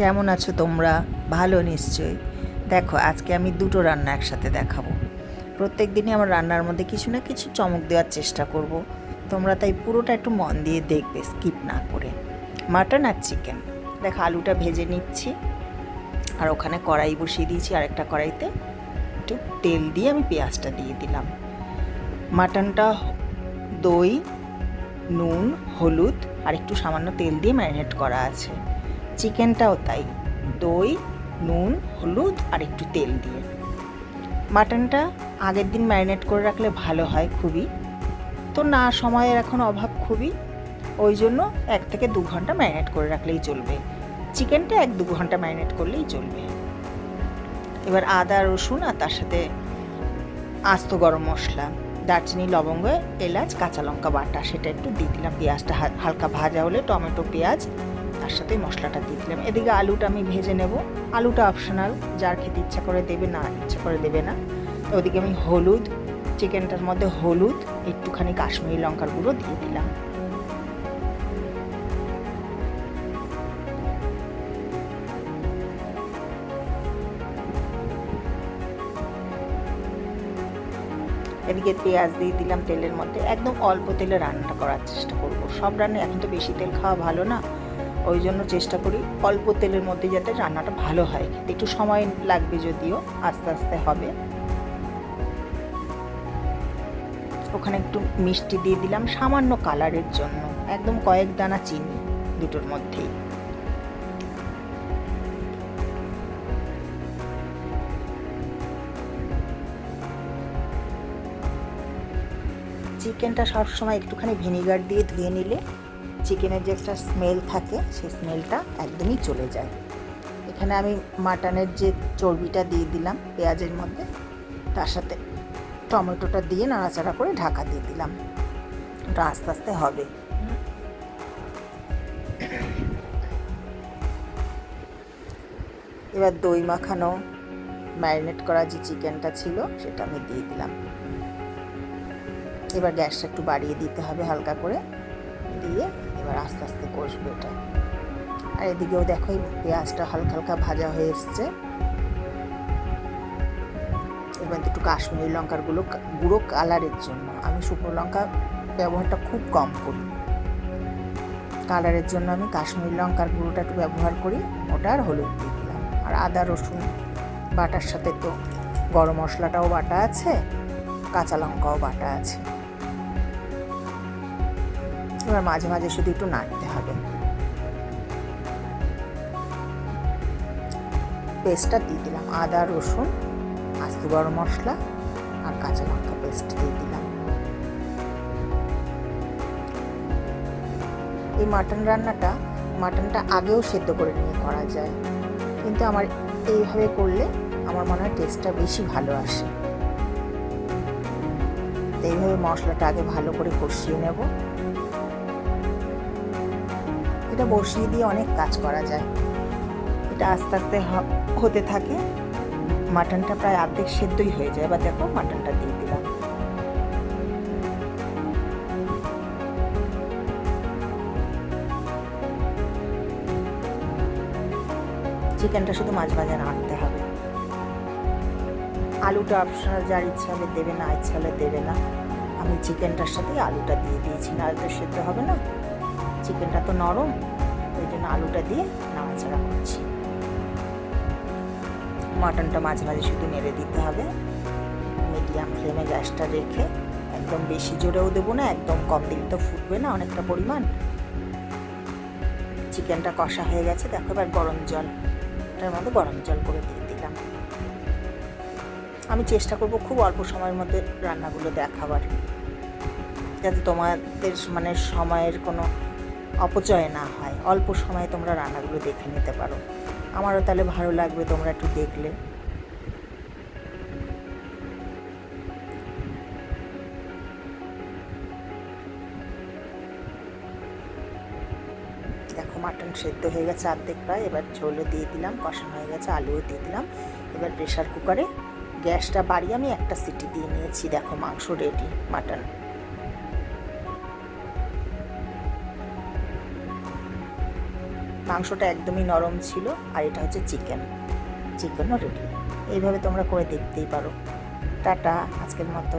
কেমন আছো তোমরা? ভালো নিশ্চয়ই। দেখো আজকে আমি দুটো রান্না একসাথে দেখাবো। প্রত্যেক দিনই আমার রান্নার মধ্যে কিছু না কিছু চমক দেওয়ার চেষ্টা করব। তোমরা তাই পুরোটা একটু মন দিয়ে দেখবে, স্কিপ না করে। মাটন আর চিকেন। দেখো আলুটা ভেজে নিচ্ছি, আর ওখানে কড়াই বসিয়ে দিয়েছি, আর একটা কড়াইতে একটু তেল দিয়ে আমি পেঁয়াজটা দিয়ে দিলাম। মাটনটা দই, নুন, হলুদ আর একটু সামান্য তেল দিয়ে ম্যারিনেট করা আছে। চিকেনটাও তাই, দই, নুন, হলুদ আর একটু তেল দিয়ে। মাটনটা আগের দিন ম্যারিনেট করে রাখলে ভালো হয় খুবই, তো না সময়ের এখন অভাব খুবই, ওই জন্য 1 থেকে 2 ঘন্টা ম্যারিনেট করে রাখলেই চলবে। চিকেনটা 1-2 ঘন্টা ম্যারিনেট করলেই চলবে। এবার আদা রসুন আর তার সাথে আস্ত গরম মশলা, দারচিনি, লবঙ্গ, এলাচ, কাঁচা লঙ্কা বাটা, সেটা একটু দিয়ে দিলাম। পেঁয়াজটা হালকা ভাজা হলে টমেটো, পেঁয়াজ তার সাথে মশলাটা দিয়ে দিলাম। এদিকে আলুটা আমি ভেজে নেব। আলুটা অপশনাল, যার খেতে ইচ্ছা করে দেবে, না ইচ্ছা করে দেবে না। ওদিকে আমি হলুদ, চিকেনটার মধ্যে হলুদ, একটুখানি কাশ্মীরি লঙ্কার গুঁড়ো দিয়ে দিলাম। এদিকে পেঁয়াজ দিয়ে দিলাম তেলের মধ্যে। একদম অল্প তেলে রান্নাটা করার চেষ্টা করব। সব রান্না এখন তো বেশি তেল খাওয়া ভালো না, ওই জন্য চেষ্টা করি অল্প তেলের মধ্যে যাতে রান্নাটা ভালো হয়। খেতে একটু সময় লাগবে, যদিও আস্তে আস্তে হবে। ওখানে একটু মিষ্টি দিয়ে দিলাম সামান্য কালারের জন্য, একদম কয়েক দানা চিনি দুটোর মধ্যেই। চিকেনটা সবসময় একটুখানি ভিনিগার দিয়ে ধুয়ে নিলে চিকেনের যে একটা স্মেল থাকে, সেই স্মেলটা একদমই চলে যায়। এখানে আমি মাটনের যে চর্বিটা দিয়ে দিলাম পেঁয়াজের মধ্যে, তার সাথে টমেটোটা দিয়ে নাড়াচাড়া করে ঢাকা দিয়ে দিলাম। ওটা আস্তে আস্তে হবে। এবার দই মাখানো ম্যারিনেট করা যে চিকেনটা ছিল সেটা আমি দিয়ে দিলাম। এবার গ্যাসটা একটু বাড়িয়ে দিতে হবে হালকা করে, দিয়ে এবার আস্তে আস্তে কষবো এটা। আর এদিকেও দেখো পেঁয়াজটা হালকা হালকা ভাজা হয়ে এসছে। এবার একটু কাশ্মীরি লঙ্কার গুঁড়ো কালারের জন্য, আমি শুকনো লঙ্কা ব্যবহারটা খুব কম করি, কালারের জন্য আমি কাশ্মীরি লঙ্কার গুঁড়োটা একটু ব্যবহার করি। ওটা আর হলুদ দিয়ে দিলাম। আর আদা রসুন বাটার সাথে তো গরম মশলাটাও বাটা আছে, কাঁচা লঙ্কাও বাটা আছে। এবার মাঝে মাঝে শুধু একটু নাড়তে হবে। পেস্টটা দিয়ে দিলাম, আদা রসুন, আস্ত গরম মশলা আর কাঁচা লঙ্কা পেস্ট দিয়ে দিলাম। এই মাটনটা আগেও সেদ্ধ করে নিয়ে করা যায়, কিন্তু আমার এইভাবে করলে আমার মনে হয় টেস্টটা বেশি ভালো আসে। এইভাবে মশলাটা আগে ভালো করে কষিয়ে নেব। এটা বসিয়ে দিয়ে অনেক কাজ করা যায়। এটা আস্তে আস্তে হতে থাকে, মাটনটা প্রায় অর্ধেক সেদ্ধই হয়ে যায়। এবার দেখো মাটনটা দিয়ে দিলাম। চিকেনটা শুধু মাঝে মাঝে নাড়তে হবে। আলুটা অপশনাল, যার ইচ্ছা হলে দেবে, না ইচ্ছা হলে দেবে না। আমি চিকেনটার সাথে আলুটা দিয়ে দিয়েছি, না তো সেদ্ধ হবে না, চিকেনটা তো নরম, ওই জন্য আলুটা দিয়ে নাড়াচাড়া করছি। মাটনটা মাঝে মাঝে শুধু নেড়ে দিতে হবে, মিডিয়াম ফ্লেমে গ্যাসটা রেখে। একদম বেশি জোরেও দেবো না, একদম কম দিলে তো ফুটবে না অনেকটা পরিমাণ। চিকেনটা কষা হয়ে গেছে, দেখো এবার গরম জল, এটার মধ্যে গরম জল করে দিয়ে দিলাম। আমি চেষ্টা করব খুব অল্প সময়ের মধ্যে রান্নাগুলো দেখাবার, যাতে তোমাদের সময়ের কোনো অপচয় না হয়। অল্প সময়ে তোমরা রান্নাগুলো দেখে নিতে পারো, আমারও তাহলে ভালো লাগবে তোমরা একটু দেখলে। দেখো মাটন সেদ্ধ হয়ে গেছে অর্ধেক প্রায়। এবার ঝোলও দিয়ে দিলাম, কষানো হয়ে গেছে, আলুও দিয়ে দিলাম। এবার প্রেশার কুকারে গ্যাসটা বাড়িয়ে আমি একটা সিটি দিয়ে নিয়েছি। দেখো মাংস রেডি, মাটন। মাংসটা একদমই নরম ছিল, আর এটা হচ্ছে চিকেনও রেডি। এইভাবে তোমরা করে দেখতেই পারো। টাটা, আজকের মতো।